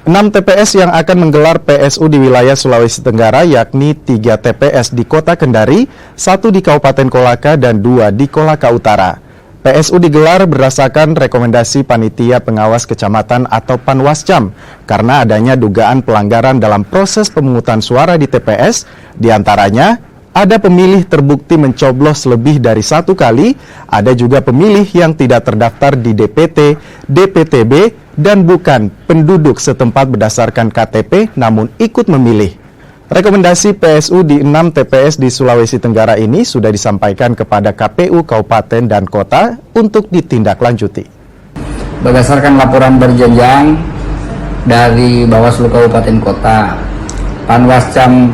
6 TPS yang akan menggelar PSU di wilayah Sulawesi Tenggara, yakni 3 TPS di Kota Kendari, 1 di Kabupaten Kolaka, dan 2 di Kolaka Utara. PSU digelar berdasarkan rekomendasi Panitia Pengawas Kecamatan atau Panwascam karena adanya dugaan pelanggaran dalam proses pemungutan suara di TPS, diantaranya ada pemilih terbukti mencoblos lebih dari 1 kali, ada juga pemilih yang tidak terdaftar di DPT, DPTB, dan bukan penduduk setempat berdasarkan KTP namun ikut memilih. Rekomendasi PSU di 6 TPS di Sulawesi Tenggara ini sudah disampaikan kepada KPU Kabupaten dan Kota untuk ditindaklanjuti. Berdasarkan laporan berjenjang dari Bawaslu Kabupaten Kota, Panwascam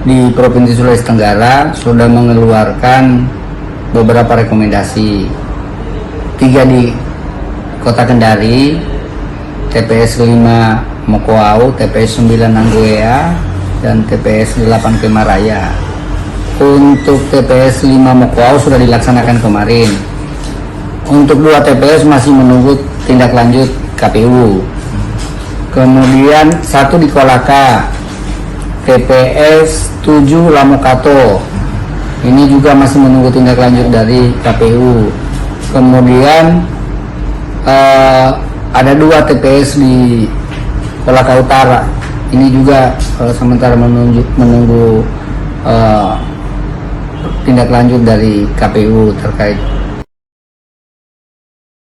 di Provinsi Sulawesi Tenggara sudah mengeluarkan beberapa rekomendasi. 3 di Kota Kendari, TPS 5 Mokoau, TPS 9 Anggoea, dan TPS 8 Kemaraya. Untuk TPS 5 Mokoau sudah dilaksanakan kemarin. Untuk 2 TPS masih menunggu tindak lanjut KPU. Kemudian 1 di Kolaka, TPS 7 Lamokato, ini juga masih menunggu tindak lanjut dari KPU. Kemudian ada 2 TPS di Kolaka Utara, ini juga sementara menunggu tindak lanjut dari KPU terkait